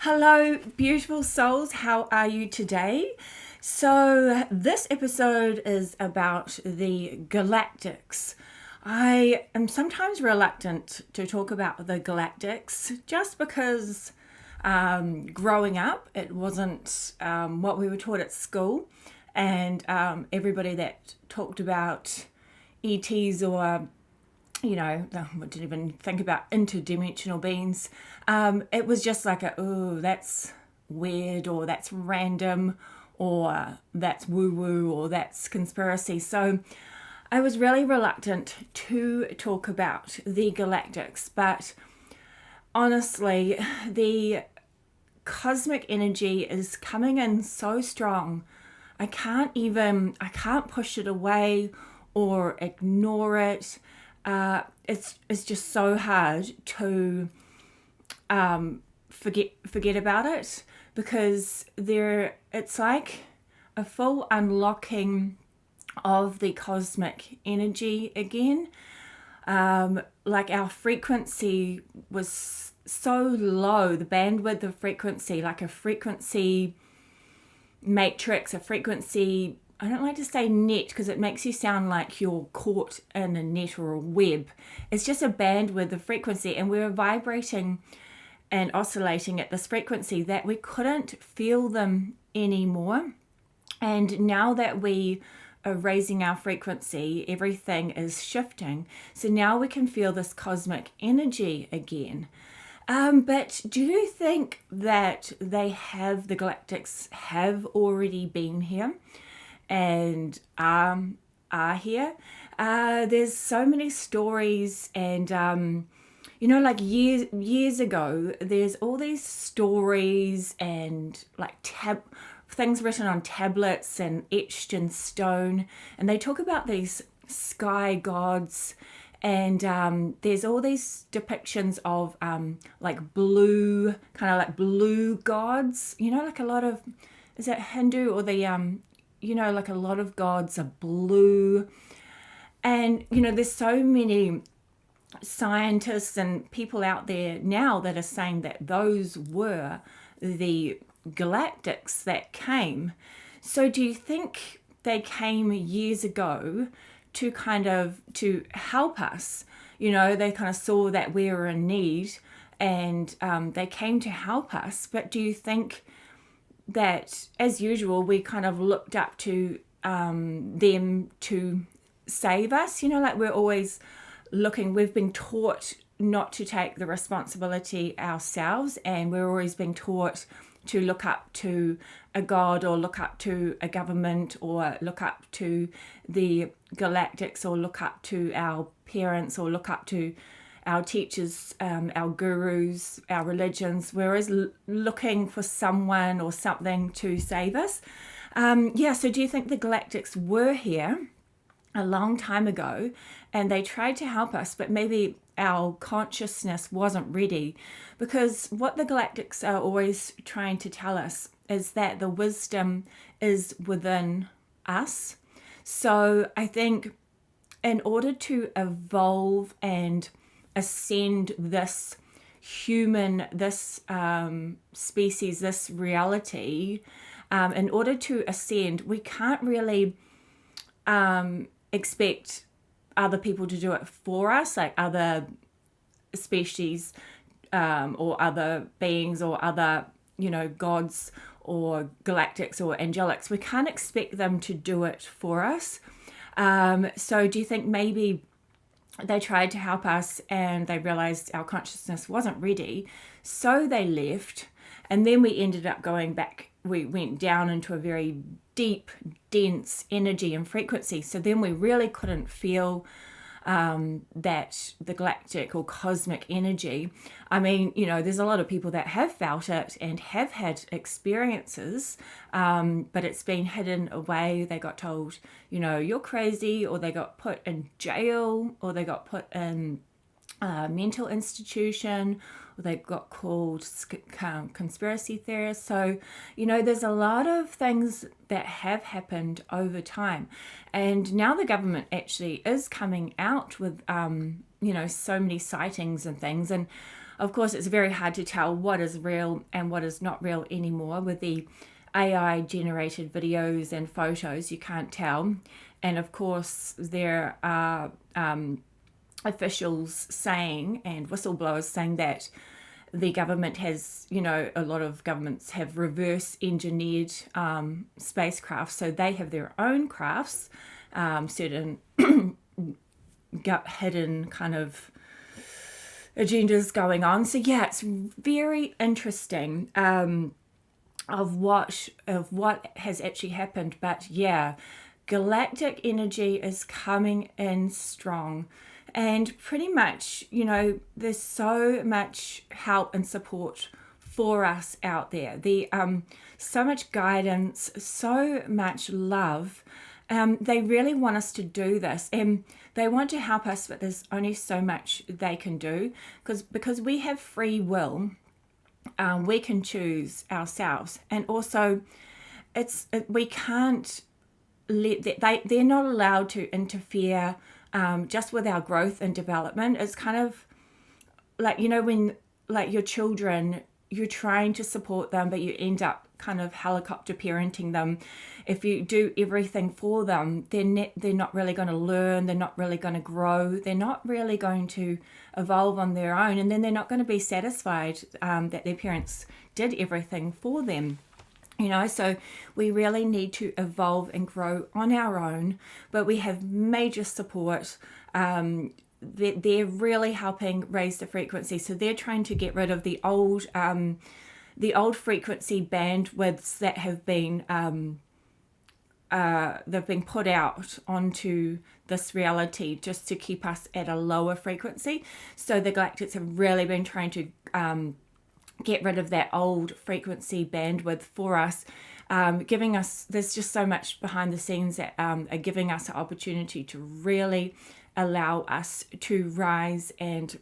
Hello, beautiful souls. How are you today? So, this episode is about the Galactics. I am sometimes reluctant to talk about the Galactics just because growing up it wasn't what we were taught at school, and everybody that talked about ETs or I didn't even think about interdimensional beings. It was just like oh, that's weird, or that's random, or that's woo-woo, or that's conspiracy. So I was really reluctant to talk about the Galactics, but honestly, the cosmic energy is coming in so strong. I can't push it away or ignore it. It's just so hard to forget about it, because it's like a full unlocking of the cosmic energy again. Like our frequency was so low, the bandwidth of frequency, like a frequency matrix, a frequency, I don't like to say net because it makes you sound like you're caught in a net or a web. It's just a bandwidth of frequency, and we were vibrating and oscillating at this frequency that we couldn't feel them anymore. And now that we are raising our frequency, everything is shifting. So now we can feel this cosmic energy again. But do you think that the Galactics have already been here and are here? There's so many stories, and like years ago, there's all these stories and like things written on tablets and etched in stone, and they talk about these sky gods. And there's all these depictions of like blue, kind of like blue gods, like a lot of, is it Hindu or the like a lot of gods are blue. And there's so many scientists and people out there now that are saying that those were the Galactics that came. So do you think they came years ago to help us? They kind of saw that we were in need, and they came to help us. But do you think that, as usual, we kind of looked up to them to save us? Like we're always we've been taught not to take the responsibility ourselves, and we're always being taught to look up to a god, or look up to a government, or look up to the Galactics, or look up to our parents, or look up to our teachers, our gurus, our religions. We're always looking for someone or something to save us. So do you think the Galactics were here a long time ago, and they tried to help us, but maybe our consciousness wasn't ready? Because what the Galactics are always trying to tell us is that the wisdom is within us. So I think in order to evolve and ascend this species, this reality, in order to ascend, we can't really expect other people to do it for us, like other species or other beings or other gods or galactics or angelics. We can't expect them to do it for us. So do you think maybe they tried to help us and they realized our consciousness wasn't ready, so they left, and then we ended up going back? We went down into a very deep, dense energy and frequency. So then we really couldn't feel that the galactic or cosmic energy. I mean, there's a lot of people that have felt it and have had experiences, but it's been hidden away. They got told, you're crazy, or they got put in jail, or they got put in a mental institution, or they got called conspiracy theorists. So, there's a lot of things that have happened over time. And now the government actually is coming out with, so many sightings and things. And Of course, it's very hard to tell what is real and what is not real anymore with the AI generated videos and photos. You can't tell. And of course, there are officials saying, and whistleblowers saying, that the government has, a lot of governments have reverse engineered spacecraft, so they have their own crafts, certain hidden kind of agendas going on. So yeah, it's very interesting of what has actually happened. But yeah, galactic energy is coming in strong. And pretty much, there's so much help and support for us out there. So much guidance, so much love. They really want us to do this, and they want to help us, but there's only so much they can do, because we have free will. We can choose ourselves, and also we can't they're not allowed to interfere just with our growth and development. It's kind of like, when like your children, you're trying to support them, but you end up kind of helicopter parenting them. If you do everything for them, they're not really going to learn, they're not really going to grow, they're not really going to evolve on their own, and then they're not going to be satisfied that their parents did everything for them. So we really need to evolve and grow on our own, but we have major support. They're really helping raise the frequency. So they're trying to get rid of the old frequency bandwidths that have been they've been put out onto this reality just to keep us at a lower frequency. So the Galactics have really been trying to get rid of that old frequency bandwidth for us, giving us, there's just so much behind the scenes that are giving us an opportunity to really allow us to rise and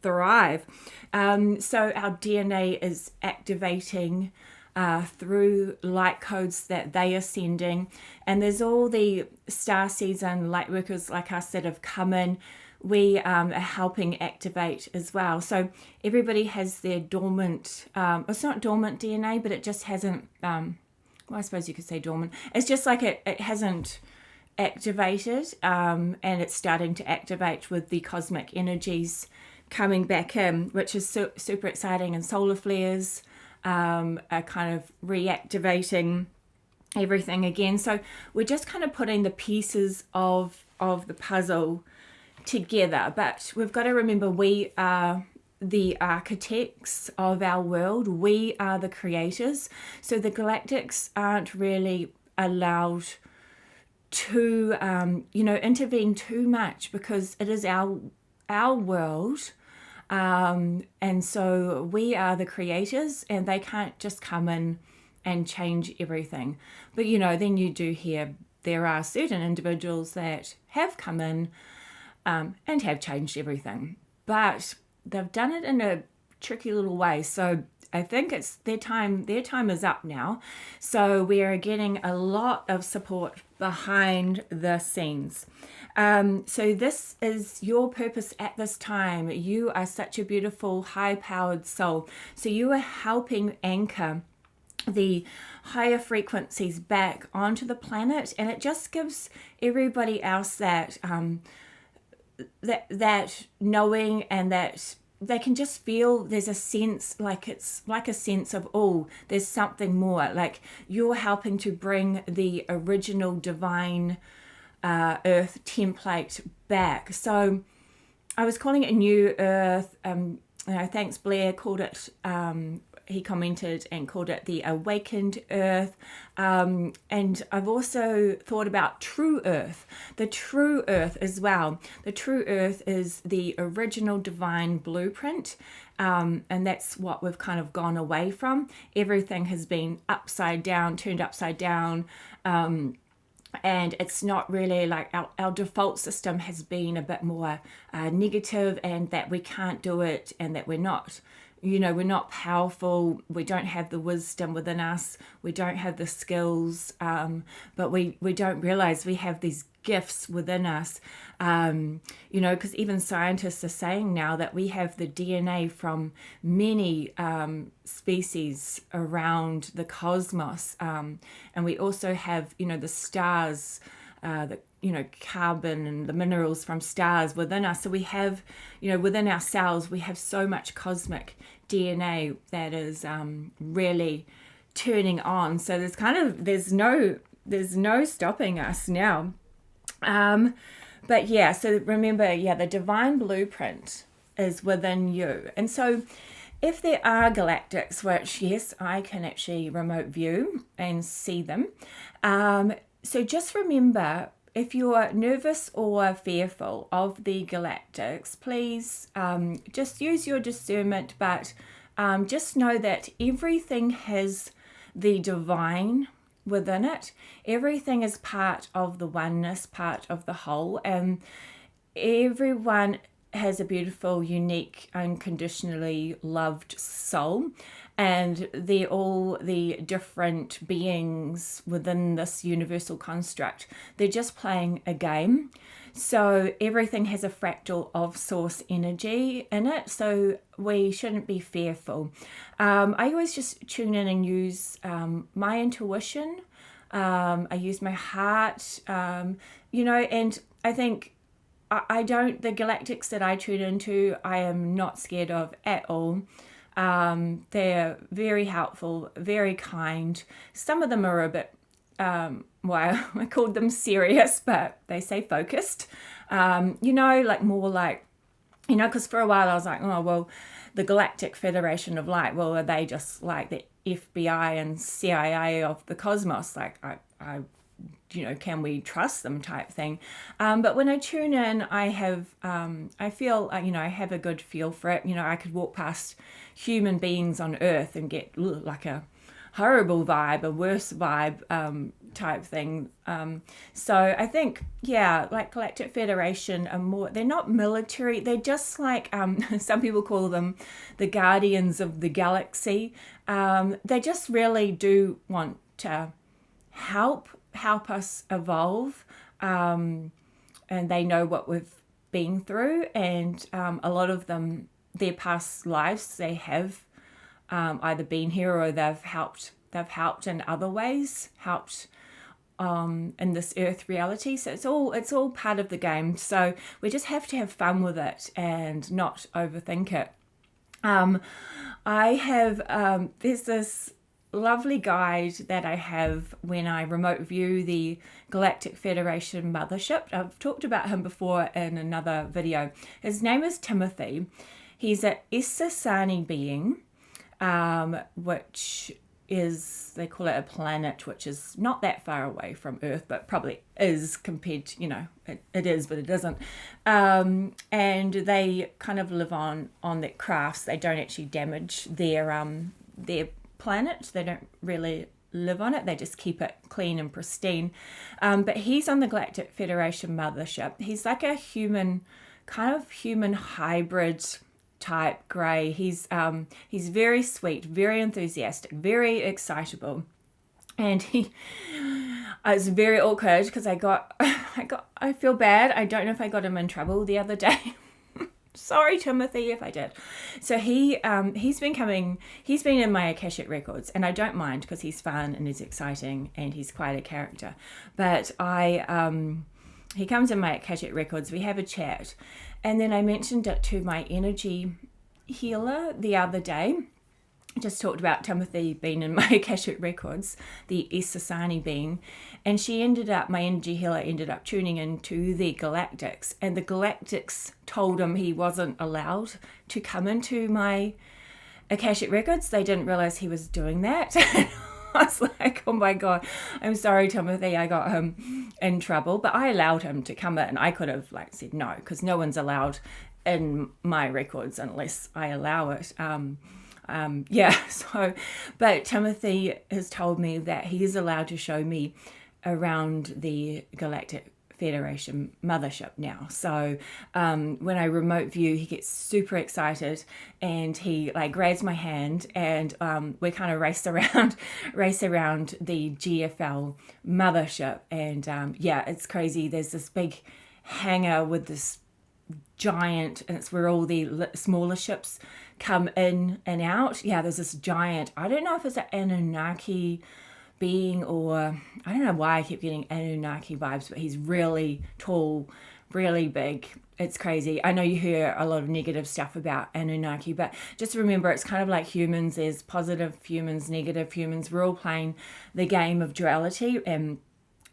thrive. So our DNA is activating through light codes that they are sending, and there's all the star season light workers like us that have come in. We are helping activate as well. So everybody has their dormant, it's not dormant DNA, but it just hasn't, well, I suppose you could say dormant. It's just like it hasn't activated, and it's starting to activate with the cosmic energies coming back in, which is super exciting. And solar flares are kind of reactivating everything again. So we're just kind of putting the pieces of the puzzle together, but we've got to remember we are the architects of our world. We are the creators. So the Galactics aren't really allowed to intervene too much, because it is our world, and so we are the creators, and they can't just come in and change everything. But then you do hear there are certain individuals that have come in and have changed everything, but they've done it in a tricky little way. So I think it's their time is up now. So we are getting a lot of support behind the scenes. So this is your purpose at this time. You are such a beautiful, high-powered soul. So you are helping anchor the higher frequencies back onto the planet, and it just gives everybody else that that knowing, and that they can just feel there's a sense, like it's like a sense of, oh, there's something more. Like you're helping to bring the original divine earth template back. So I was calling it New Earth. Thanks, Blair called it, he commented and called it the Awakened Earth. And I've also thought about True Earth, the True Earth as well. The True Earth is the original divine blueprint. And that's what we've kind of gone away from. Everything has been upside down, turned upside down. And it's not really like our default system has been a bit more negative, and that we can't do it, and that we're not we're not powerful, we don't have the wisdom within us, we don't have the skills, but we don't realize we have these gifts within us, because even scientists are saying now that we have the DNA from many species around the cosmos, and we also have, the stars, carbon and the minerals from stars within us. So we have, within ourselves, we have so much cosmic DNA that is really turning on. So there's no stopping us now. But yeah, so remember, the divine blueprint is within you. And so if there are galactics, which yes, I can actually remote view and see them. So just remember, if you're nervous or fearful of the galactics, please just use your discernment, but just know that everything has the divine within it. Everything is part of the oneness, part of the whole, and everyone has a beautiful, unique, unconditionally loved soul, and they're all the different beings within this universal construct. They're just playing a game. So everything has a fractal of source energy in it, so we shouldn't be fearful. I always just tune in and use my intuition. I use my heart, and I think the galactics that I tune into, I am not scared of at all. They're very helpful, very kind. Some of them are a bit, I called them serious, but they say focused. More like, because for a while I was like, oh, well, the Galactic Federation of Light, well, are they just like the FBI and CIA of the cosmos? Like, can we trust them type thing? But when I tune in, I feel, I have a good feel for it. I could walk past human beings on Earth and get like a horrible vibe, a worse vibe type thing. So I think, like Galactic Federation are more, they're not military, they're just like, some people call them the guardians of the galaxy. They just really do want to help us evolve, and they know what we've been through, and a lot of them, their past lives, they have either been here or they've helped in other ways, helped in this earth reality. So it's all part of the game. So we just have to have fun with it and not overthink it. I have there's this lovely guide that I have when I remote view the Galactic Federation Mothership. I've talked about him before in another video. His name is Timothy. He's an Issasani being, which is, they call it a planet, which is not that far away from Earth, but probably is compared to, it is, but it isn't. And they kind of live on their crafts. They don't actually damage their planet. They don't really live on it. They just keep it clean and pristine. But he's on the Galactic Federation Mothership. He's like a human hybrid type grey. He's very sweet, very enthusiastic, very excitable, and it's very awkward because I feel bad. I don't know if I got him in trouble the other day. Sorry, Timothy, if I did. So he's been in my Akashic records, and I don't mind because he's fun and he's exciting and he's quite a character. But he comes in my Akashic records, we have a chat, and then I mentioned it to my energy healer the other day. I just talked about Timothy being in my Akashic records, the Issasani being, and my energy healer ended up tuning into the Galactics, and the Galactics told him he wasn't allowed to come into my Akashic records. They didn't realize he was doing that. I was like, oh my God, I'm sorry, Timothy, I got him in trouble. But I allowed him to come in. I could have said no, because no one's allowed in my records unless I allow it. But Timothy has told me that he is allowed to show me around the Galactic Federation mothership now. So when I remote view, he gets super excited and he like grabs my hand, and we kind of race around the GFL mothership. And yeah, it's crazy. There's this big hangar with this giant, and it's where all the smaller ships come in and out. Yeah, there's this giant, I don't know if it's an Anunnaki being, or I don't know why I keep getting Anunnaki vibes, but he's really tall, really big. It's crazy. I know you hear a lot of negative stuff about Anunnaki, but just remember, it's kind of like humans. There's positive humans, negative humans. We're all playing the game of duality, and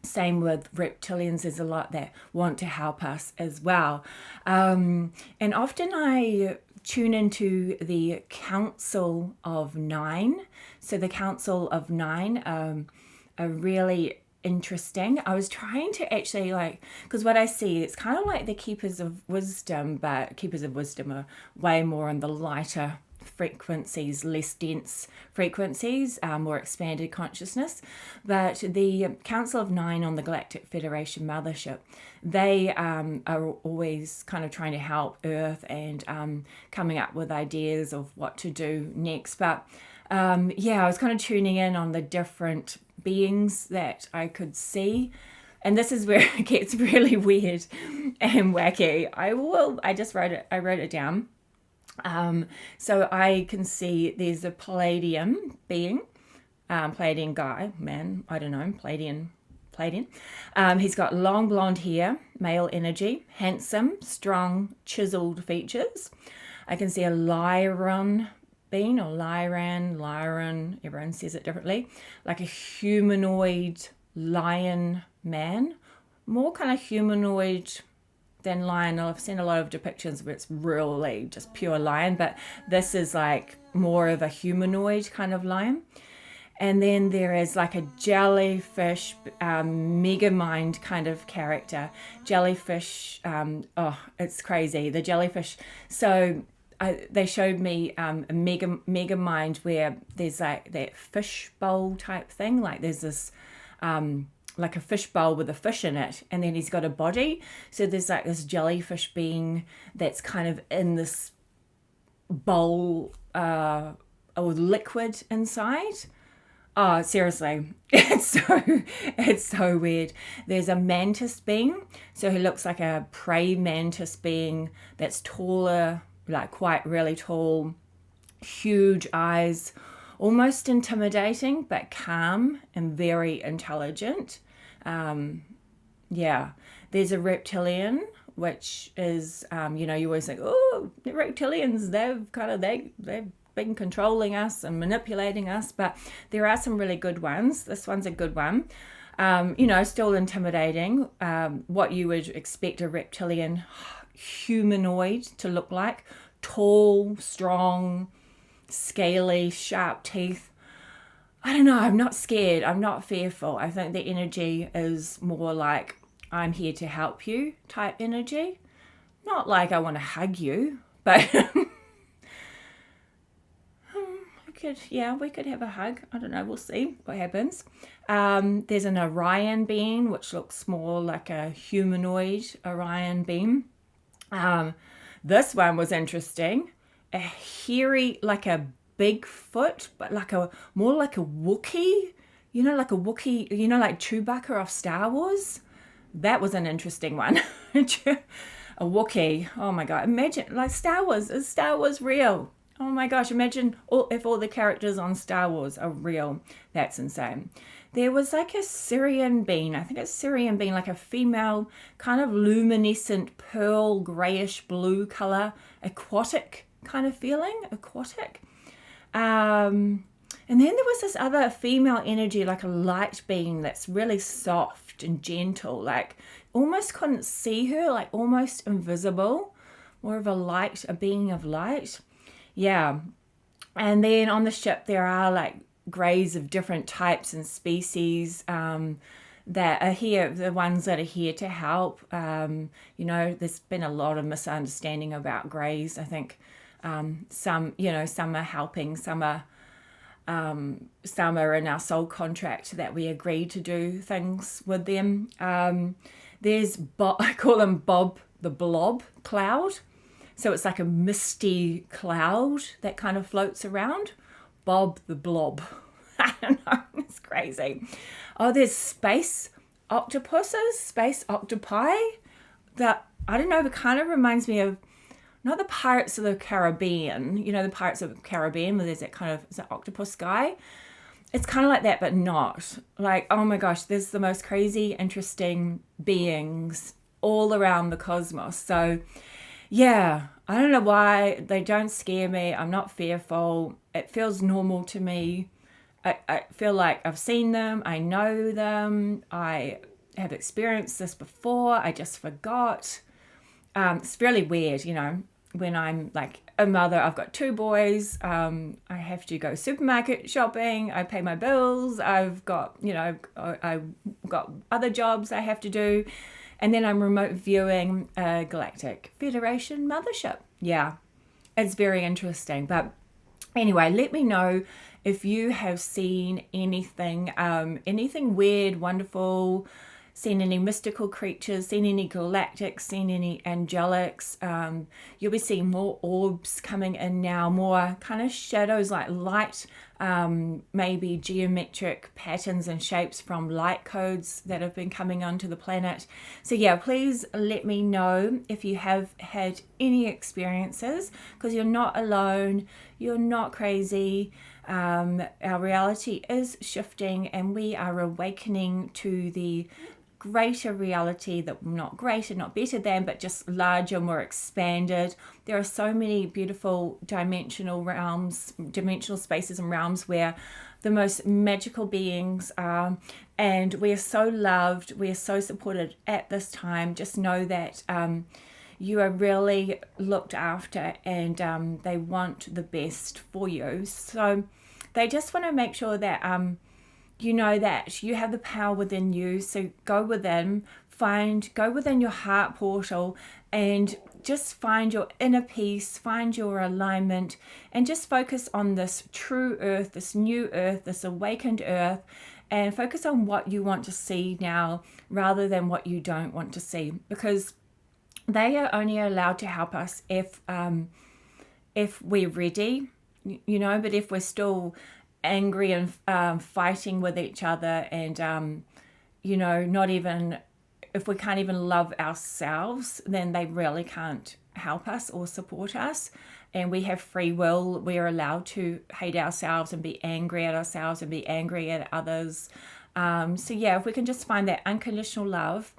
same with reptilians. There's a lot that want to help us as well. And often I tune into the Council of Nine. So the Council of Nine are really interesting. I was trying to actually because what I see, it's kind of like the Keepers of Wisdom, but Keepers of Wisdom are way more on the lighter frequencies, less dense frequencies, more expanded consciousness. But the Council of Nine on the Galactic Federation mothership, they are always kind of trying to help Earth and coming up with ideas of what to do next. But yeah, I was kind of tuning in on the different beings that I could see. And this is where it gets really weird and wacky. I wrote it down. So I can see there's a Pleiadian being, Pleiadian guy, man, I don't know, Pleiadian. He's got long blonde hair, male energy, handsome, strong, chiseled features. I can see a Lyran being, or Lyran, everyone says it differently, like a humanoid lion man, more kind of humanoid than lion. I've seen a lot of depictions where it's really just pure lion, but this is like more of a humanoid kind of lion. And then there is like a jellyfish, mega mind kind of character. Jellyfish, it's crazy. The jellyfish. So they showed me a mega mind where there's like that fish bowl type thing. Like there's this like a fish bowl with a fish in it, and then he's got a body. So there's like this jellyfish being that's kind of in this bowl with liquid inside. Oh, seriously, it's so weird. There's a mantis being, so he looks like a prey mantis being that's taller, like quite really tall, huge eyes, almost intimidating, but calm and very intelligent. Yeah, there's a reptilian, which is, you always think, oh, the reptilians, they've been controlling us and manipulating us, but there are some really good ones. This one's a good one. Still intimidating, what you would expect a reptilian humanoid to look like. Tall, strong, scaly, sharp teeth. I don't know, I'm not scared, I'm not fearful. I think the energy is more like I'm here to help you type energy. Not like I want to hug you, but we could have a hug. I don't know, we'll see what happens. There's an Orion being, which looks more like a humanoid Orion being. This one was interesting. A hairy, like a Bigfoot, but more like a wookiee. Like a wookiee, like Chewbacca off Star Wars. That was an interesting one. A wookiee. Oh my God. Imagine, like Star Wars. Is Star Wars real? Oh my gosh. Imagine if all the characters on Star Wars are real. That's insane. There was like a Syrian being. I think it's Syrian being, like a female, kind of luminescent pearl grayish blue color, aquatic kind of feeling. Aquatic. And then there was this other female energy, like a light being that's really soft and gentle, like almost couldn't see her, like almost invisible, more of a being of light. Yeah. And then on the ship there are like greys of different types and species that are here, the ones that are here to help. There's been a lot of misunderstanding about greys. I think some are helping, some are in our soul contract that we agree to do things with them. There's I call him Bob the Blob cloud. So it's like a misty cloud that kind of floats around. Bob the Blob. I don't know, it's crazy. Oh, there's space octopuses, space octopi. That, I don't know, it kind of reminds me of, not the Pirates of the Caribbean, you know, the Pirates of the Caribbean where there's that kind of, is that octopus guy? It's kind of like that, but not. Like, oh my gosh, there's the most crazy, interesting beings all around the cosmos. So yeah, I don't know why they don't scare me. I'm not fearful. It feels normal to me. I feel like I've seen them. I know them. I have experienced this before. I just forgot. It's really weird, you know, when I'm like a mother. I've got 2 boys. I have to go supermarket shopping. I pay my bills. I've got, you know, I've got other jobs I have to do. And then I'm remote viewing a Galactic Federation mothership. Yeah, it's very interesting. But anyway, let me know if you have seen anything, anything weird, wonderful, seen any mystical creatures, seen any galactics, seen any angelics. You'll be seeing more orbs coming in now, more kind of shadows, like light, maybe geometric patterns and shapes from light codes that have been coming onto the planet. So yeah, please let me know if you have had any experiences, because you're not alone, you're not crazy. Our reality is shifting and we are awakening to the greater reality, that not greater, not better than, but just larger, more expanded. There are so many beautiful dimensional realms, dimensional spaces and realms where the most magical beings are, and we are so loved, we are so supported at this time. Just know that you are really looked after, and they want the best for you. So they just want to make sure that you know that you have the power within you. So go within, go within your heart portal and just find your inner peace, find your alignment, and just focus on this true earth, this new earth, this awakened earth, and focus on what you want to see now rather than what you don't want to see, because they are only allowed to help us if we're ready, you know. But if we're still angry and fighting with each other, and you know, not even, if we can't even love ourselves, then they really can't help us or support us. And we have free will. We are allowed to hate ourselves and be angry at ourselves and be angry at others. So yeah, if we can just find that unconditional love,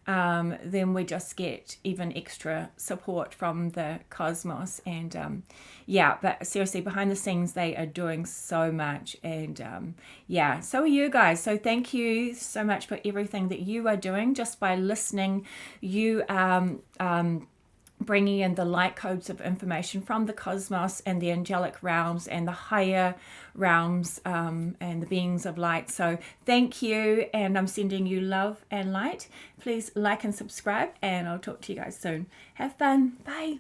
then we just get even extra support from the cosmos. And yeah, but seriously, behind the scenes, they are doing so much. And yeah, so are you guys. So thank you so much for everything that you are doing. Just by listening, you bringing in the light codes of information from the cosmos and the angelic realms and the higher realms, and the beings of light. So thank you, and I'm sending you love and light. Please like and subscribe, and I'll talk to you guys soon. Have fun. Bye.